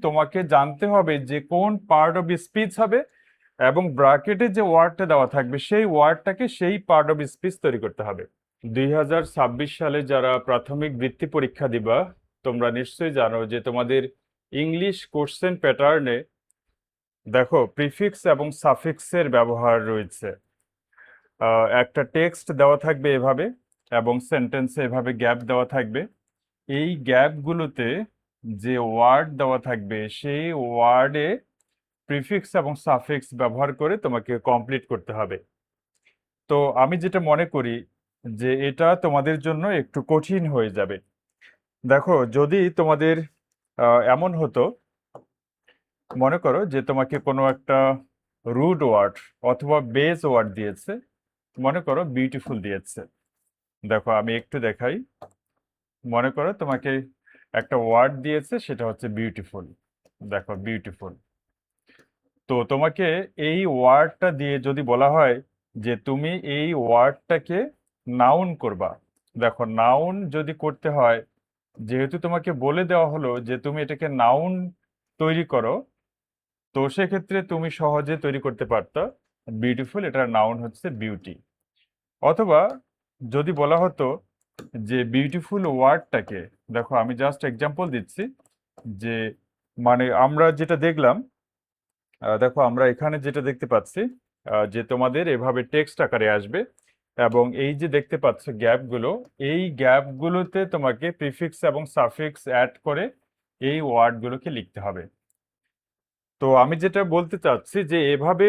তোমাকে জানতে হবে যে কোন পার্ট অফ স্পিচ হবে, এবং ব্র্যাকেটে যে ওয়ার্ডটা দেওয়া থাকবে সেই ওয়ার্ডটাকে সেই পার্ট অফ স্পিচ তৈরি করতে হবে। 2026 সালে যারা প্রাথমিক বৃত্তি পরীক্ষা দিবা, তোমরা নিশ্চয়ই জানো যে তোমাদের ইংলিশ কোশ্চেন প্যাটার্নে দেখো প্রিফিক্স এবং সাফিক্সের ব্যবহার রয়েছে। একটা টেক্সট দেওয়া থাকবে এভাবে, এবং সেন্টেন্সে এভাবে গ্যাপ দেওয়া থাকবে। এই গ্যাপগুলোতে যে ওয়ার্ড দেওয়া থাকবে সেই ওয়ার্ডে প্রিফিক্স এবং সাফিক্স ব্যবহার করে তোমাকে কমপ্লিট করতে হবে। তো আমি যেটা মনে করি যে এটা তোমাদের জন্য একটু কঠিন হয়ে যাবে। দেখো, যদি তোমাদের এমন হতো, মনে করো যে তোমাকে কোনো একটা রুট ওয়ার্ড অথবা বেস ওয়ার্ড দিয়েছে, মনে করো বিউটিফুল দিয়েছে। দেখো আমি একটু দেখাই। মনে করো তোমাকে একটা ওয়ার্ড দিয়েছে, সেটা হচ্ছে বিউটিফুল। দেখো বিউটিফুল। তো তোমাকে এই ওয়ার্ডটা দিয়ে যদি বলা হয় যে তুমি এই ওয়ার্ডটাকে নাউন করবা, দেখো নাউন যদি করতে হয়, যেহেতু তোমাকে বলে দেওয়া হলো যে তুমি এটাকে নাউন তৈরি করো, তো সেক্ষেত্রে তুমি সহজে তৈরি করতে পারতো বিউটিফুল, এটার নাউন হচ্ছে বিউটি। অথবা যদি বলা হতো যে বিউটিফুল ওয়ার্ডটাকে, দেখো আমি জাস্ট এক্সাম্পল দিচ্ছি, যে মানে আমরা যেটা দেখলাম, দেখো আমরা এখানে যেটা দেখতে পাচ্ছি, যে তোমাদের এভাবে টেক্সট আকারে আসবে, এবং এই যে দেখতে পাচ্ছ গ্যাপগুলো, এই গ্যাপগুলোতে তোমাকে প্রিফিক্স এবং সাফিক্স অ্যাড করে এই ওয়ার্ডগুলোকে লিখতে হবে। তো আমি যেটা বলতে চাচ্ছি যে এভাবে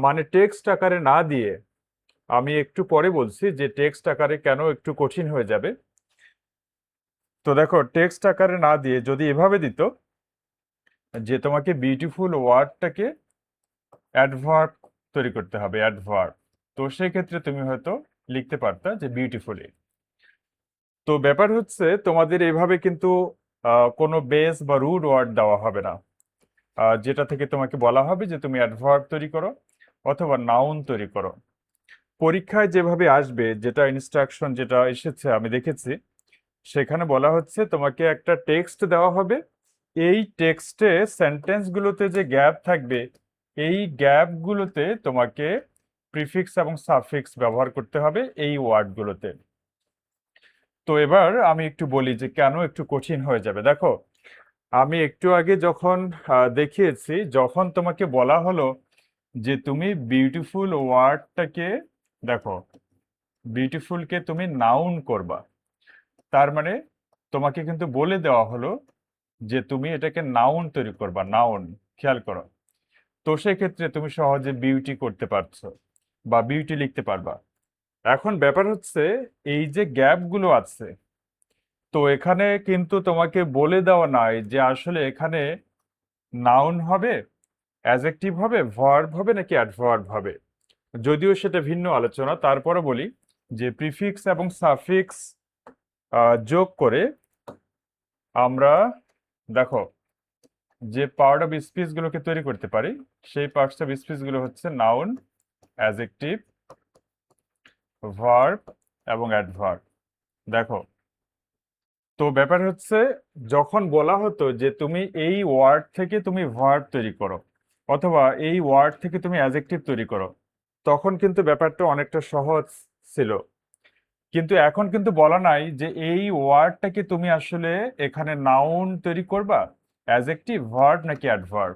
মানে টেক্সট আকারে না দিয়ে, আমি একটু পরে বলছি যে টেক্সট আকারে কেন একটু কঠিন হয়ে যাবে। তো দেখো টেক্সট আকারে না দিয়ে যদি এভাবে দিত যে তোমাকে বিউটিফুল ওয়ার্ডটাকে অ্যাডভার্ব তৈরি করতে হবে, অ্যাডভার্ব, তো সেক্ষেত্রে তুমি হয়তো লিখতে পারতা যে বিউটিফুলি। তো ব্যাপার হচ্ছে তোমাদের এভাবে কিন্তু কোনো বেস বা রুট ওয়ার্ড দেওয়া হবে না, যেটা থেকে তোমাকে বলা হবে যে তুমি অ্যাডভার্ব তৈরি করো অথবা নাউন তৈরি করো। পরীক্ষায় যেভাবে আসবে, যেটা ইনস্ট্রাকশন যেটা এসেছে আমি দেখেছি, সেখানে বলা হচ্ছে তোমাকে একটা টেক্সট দেওয়া হবে, এই টেক্সটে সেন্টেন্সগুলোতে যে গ্যাপ থাকবে, এই গ্যাপগুলোতে তোমাকে প্রিফিক্স এবং সাফিক্স ব্যবহার করতে হবে এই ওয়ার্ডগুলোতে। তো এবার আমি একটু বলি যে কেন একটু কঠিন হয়ে যাবে। দেখো, আমি একটু আগে যখন দেখিয়েছি, যখন তোমাকে বলা হলো যে তুমি বিউটিফুল ওয়ার্ডটাকে, দেখো বিউটিফুলকে তুমি নাউন করবা, তার মানে তোমাকে কিন্তু বলে দেওয়া হলো যে তুমি এটাকে নাউন তৈরি করবা, নাউন। খেয়াল করো, তো সেক্ষেত্রে তুমি সহজে বিউটি করতে পারছো বা বিউটি লিখতে পারবা। এখন ব্যাপার হচ্ছে এই যে গ্যাপগুলো আছে, তো এখানে কিন্তু তোমাকে বলে দেওয়া নাই যে আসলে এখানে নাউন হবে, অ্যাডজেক্টিভ হবে, ভার্ব হবে নাকি অ্যাডভার্ব হবে। যদিও সেটা ভিন্ন আলোচনা, তারপরে বলি যে প্রিফিক্স এবং সাফিক্স যোগ করে আমরা, দেখো, যে পার্ট অফ স্পিচ গুলোকে তৈরি করতে পারি, সেই পার্টস অফ স্পিচ গুলো হচ্ছে নাউন, অ্যাডজেক্টিভ, ভার্ব এবং অ্যাডভার্ব। দেখো, তো ব্যাপার হচ্ছে যখন বলা হতো যে তুমি এই ওয়ার্ড থেকে তুমি ভার্ব তৈরি করো অথবা এই ওয়ার্ড থেকে তুমি অ্যাডজেক্টিভ তৈরি করো, তখন কিন্তু ব্যাপারটা অনেকটা সহজ ছিল। কিন্তু এখন কিন্তু বলা নাই যে এই ওয়ার্ডটাকে তুমি আসলে এখানে নাউন তৈরি করবা, অ্যাডজেক্টিভ, ভার্ব নাকি অ্যাডভার্ব।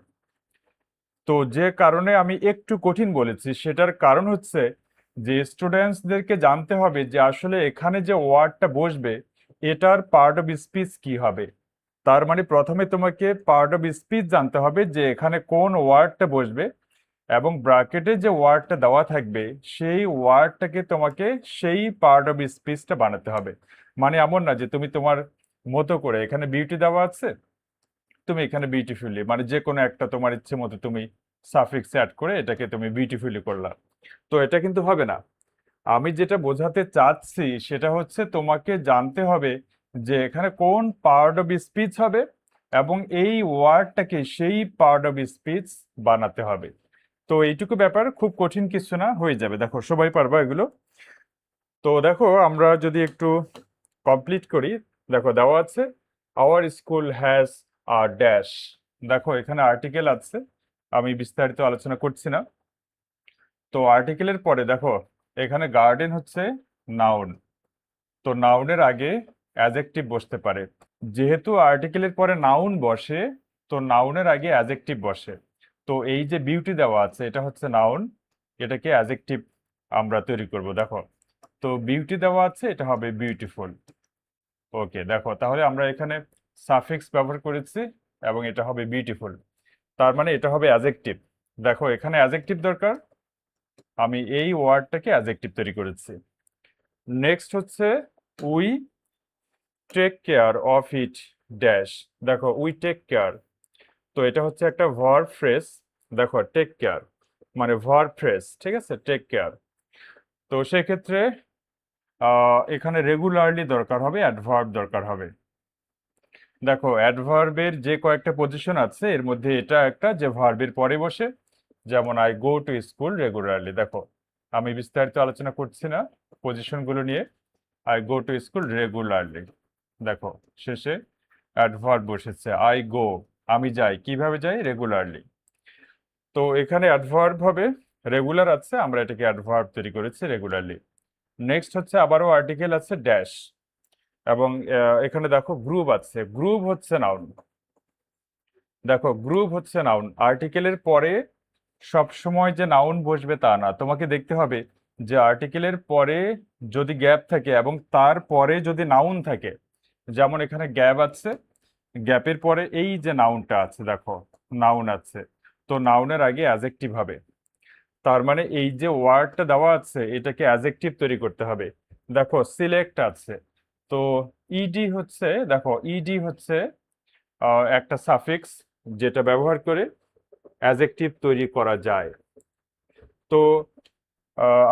তো যে কারণে আমি একটু কঠিন বলেছি, সেটার কারণ হচ্ছে যে স্টুডেন্টসদেরকে জানতে হবে যে আসলে এখানে যে ওয়ার্ডটা বসবে এটার পার্ট অফ স্পিচ কি হবে। তার মানে প্রথমে তোমাকে পার্ট অফ স্পিচ জানতে হবে যে এখানে কোন ওয়ার্ডটা বসবে, এবং ব্র্যাকেটে যে ওয়ার্ডটা দেওয়া থাকবে সেই ওয়ার্ডটাকে তোমাকে সেই পার্ট অফ স্পিচটা বানাতে হবে। মানে এমন না যে তুমি তোমার মতো করে, এখানে বিউটি দেওয়া আছে, তুমি এখানে বিউটিফুলি মানে যে কোনো একটা তোমার ইচ্ছে মতো তুমি সাফিক্স অ্যাড করে এটাকে তুমি বিউটিফুলি করলা, তো এটা কিন্তু হবে না। আমি যেটা বোঝাতে চাচ্ছি সেটা হচ্ছে তোমাকে জানতে হবে যে এখানে কোন পার্ট অফ স্পিচ হবে, এবং এই ওয়ার্ডটাকে সেই পার্ট অফ স্পিচ বানাতে হবে। তো এইটুকু ব্যাপার, খুব কঠিন কিছু না, হয়ে যাবে। দেখো সবাই পারবা এগুলো। তো দেখো আমরা যদি একটু কমপ্লিট করি, দেখো দেওয়া আছে আওয়ার স্কুল হ্যাজ আর ড্যাশ। দেখো এখানে আর্টিকেল আছে, আমি বিস্তারিত আলোচনা করছি না। তো আর্টিকেলের পরে দেখো এখানে গার্ডেন হচ্ছে নাউন, তো নাউনের আগে অ্যাজেক্টিভ বসতে পারে। যেহেতু আর্টিকেলের পরে নাউন বসে, তো নাউনের আগে অ্যাজেক্টিভ বসে। তো এই যে বিউটি দেওয়া আছে এটা হচ্ছে নাউন, এটাকে অ্যাজেক্টিভ আমরা তৈরি করব। দেখো, তো বিউটি দেওয়া আছে, এটা হবে বিউটিফুল। ওকে, দেখো তাহলে আমরা এখানে সাফিক্স ব্যবহার করেছি এবং এটা হবে বিউটিফুল, তার মানে এটা হবে অ্যাজেক্টিভ। দেখো এখানে অ্যাজেক্টিভ দরকার, আমি এই ওয়ার্ডটাকে অ্যাজেক্টিভ তৈরি করেছি। নেক্সট হচ্ছে we take care of it dash. দেখো উই টেক কেয়ার, তো এটা হচ্ছে একটা ভার্ব ফ্রেজ। দেখো টেক কেয়ার মানে ভার্ব ফ্রেজ, ঠিক আছে, টেক কেয়ার। তো সেক্ষেত্রে এখানে রেগুলারলি দরকার হবে, অ্যাডভার্ব দরকার হবে। দেখো অ্যাডভার্বের যে কয়েকটা পজিশন আছে এর মধ্যে এটা একটা যে ভার্বের পরে বসে, যেমন I go to school regularly. দেখো আমি বিস্তারিত আলোচনা করছি না পজিশনগুলো নিয়ে, I go to school regularly. দেখো শেষে অ্যাডভার্ব বসেছে, আই গো, আমি যাই, কিভাবে যাই, রেগুলারলি। তো এখানে অ্যাডভার্ব হবে, রেগুলার আছে, আমরা এটাকে অ্যাডভার্ব তৈরি করেছি রেগুলারলি। নেক্সট হচ্ছে আবারও আর্টিকেল আছে ড্যাশ, এবং এখানে দেখো গ্রুপ আছে, গ্রুপ হচ্ছে নাউন। দেখো গ্রুপ হচ্ছে নাউন, আর্টিকেলের পরে সব সময় যে নাউন বসবে তা না, তোমাকে দেখতে হবে যে আর্টিকেলের পরে যদি গ্যাপ থাকে এবং তার পরে যদি নাউন থাকে। যেমন এখানে গ্যাপ আছে, গ্যাপের পরে এই যে নাউনটা আছে, দেখো নাউন আছে, তো নাউনের আগে অ্যাজেক্টিভ হবে। তার মানে এই যে ওয়ার্ডটা দেওয়া আছে এটাকে অ্যাজেক্টিভ তৈরি করতে হবে। দেখো সিলেক্ট আছে, তো ইডি হচ্ছে, দেখো ইডি হচ্ছে একটা সাফিক্স যেটা ব্যবহার করে অ্যাজেক্টিভ তৈরি করা যায়। তো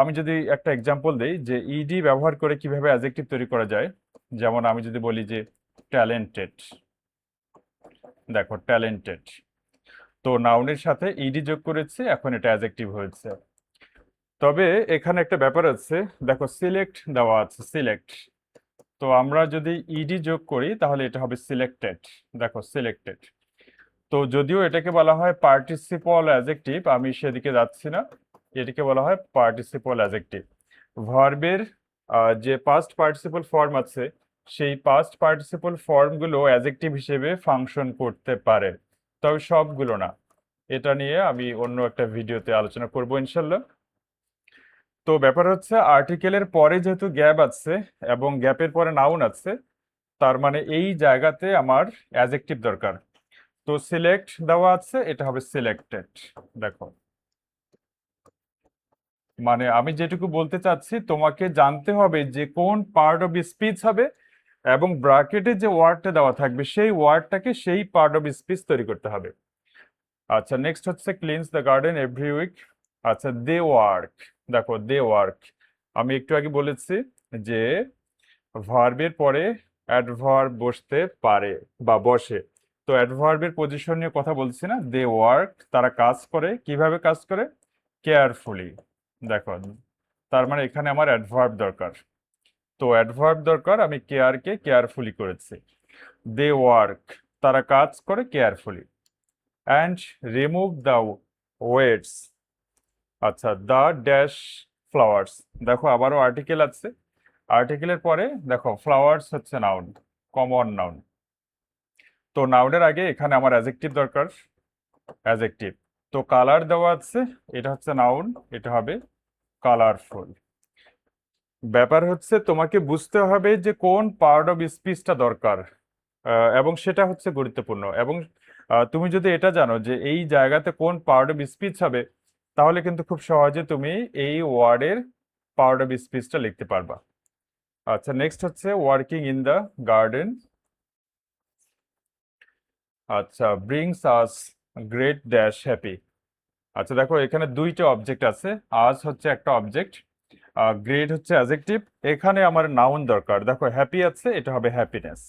আমি যদি একটা এক্সাম্পল দিই যে ইডি ব্যবহার করে কিভাবে অ্যাজেক্টিভ তৈরি করা যায়, যেমন আমি যদি বলি যে ট্যালেন্টেড। দেখো ট্যালেন্টেড, তো নাউনের সাথে ইডি যোগ করেছে, এখন এটা অ্যাজেক্টিভ হয়েছে। তবে এখানে একটা ব্যাপার আছে, দেখো সিলেক্ট দেওয়া আছে, সিলেক্ট, তো আমরা যদি ইডি যোগ করি তাহলে এটা হবে সিলেক্টেড। দেখো সিলেক্টেড, তো যদিও এটাকে বলা হয় পার্টিসিপল অ্যাজেক্টিভ, আমি সেদিকে যাচ্ছি না, এটাকে বলা হয় পার্টিসিপল অ্যাজেক্টিভ। ভার্বের যে পাস্ট পার্টিসিপল ফর্ম আছে সেই পাস্ট পার্টিসিপল ফর্মগুলো অ্যাজেক্টিভ হিসেবে ফাংশন করতে পারে, তবে সবগুলো না। এটা নিয়ে আমি অন্য একটা ভিডিওতে আলোচনা করব ইনশাল্লাহ। তো ব্যাপার হচ্ছে আর্টিকেলের পরে যেহেতু গ্যাপ আছে এবং গ্যাপের পরে নাউন আছে, তার মানে এই জায়গাতে আমার অ্যাজেক্টিভ দরকার। তো সিলেক্ট দেওয়া আছে, এটা হবে সিলেক্টেড। দেখো মানে আমি যেটুকু বলতে চাচ্ছি তোমাকে জানতে হবে যে কোন পার্ট অফ স্পিচ হবে, এবং ব্র্যাকেটে যে ওয়ার্ডটা দেওয়া থাকবে সেই ওয়ার্ডটাকে সেই পার্ট অফ স্পিচ তৈরি করতে হবে। আচ্ছা নেক্সট হচ্ছে ক্লিনস দ্য গার্ডেন এভরি উইক। আচ্ছা দে ওয়ার্ক, দেখো দে ওয়ার্ক, আমি একটু আগে বলেছি যে ভার্বের পরে অ্যাডভার্ব বসতে পারে বা বসে, তো অ্যাডভার্বের পজিশন নিয়ে কথা বলছি না, দে ওয়ার্ক, তারা কাজ করে, কিভাবে কাজ করে, কেয়ারফুলি। দেখো তার মানে এখানে আমার অ্যাডভার্ব দরকার, তো অ্যাডভার্ব দরকার, আমি কেয়ারকে কেয়ারফুলি করেছি। দে ওয়ার্ক, তারা কাজ করে carefully. And remove the weights. আচ্ছা দ্য ড্যাশ ফ্লাওয়ার্স, দেখো আবারও আর্টিকেল আছে, আর্টিকেলের পরে দেখো ফ্লাওয়ার্স হচ্ছে নাউন, কমন নাউন, তো নাউনের আগে এখানে আমার অ্যাজেক্টিভ দরকার, অ্যাজেক্টিভ। তো কালার দেওয়া আছে, এটা হচ্ছে নাউন, এটা হবে কালারফুল। ব্যাপার হচ্ছে তোমাকে বুঝতে হবে যে কোন পার্ট অফ স্পিচটা দরকার, এবং সেটা হচ্ছে গুরুত্বপূর্ণ। এবং তুমি যদি এটা জানো যে এই জায়গাতে কোন পার্ট অফ স্পিচ হবে, তাহলে কিন্তু খুব সহজে তুমি এই ওয়ার্ডের পার্ট অফ স্পিচটা লিখতে পারবা। আচ্ছা নেক্সট হচ্ছে ওয়ার্কিং ইন দ্য গার্ডেন। আচ্ছা ব্রিংস আস গ্রেট ড্যাশ হ্যাপি। আচ্ছা দেখো এখানে দুইটা অবজেক্ট আছে, আজ হচ্ছে একটা অবজেক্ট, গ্রেট হচ্ছে অ্যাডজেক্টিভ, এখানে আমার নাউন দরকার। দেখো হ্যাপি আছে, এটা হবে হ্যাপিনেস।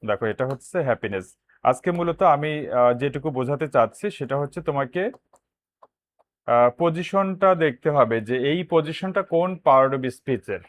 দেখো এটা হচ্ছে হ্যাপিনেস। আজকে মূলত আমি যেটুকু বোঝাতে চাচ্ছি সেটা হচ্ছে তোমাকে পজিশনটা দেখতে হবে যে এই পজিশনটা কোন পার্ট অফ স্পিচের।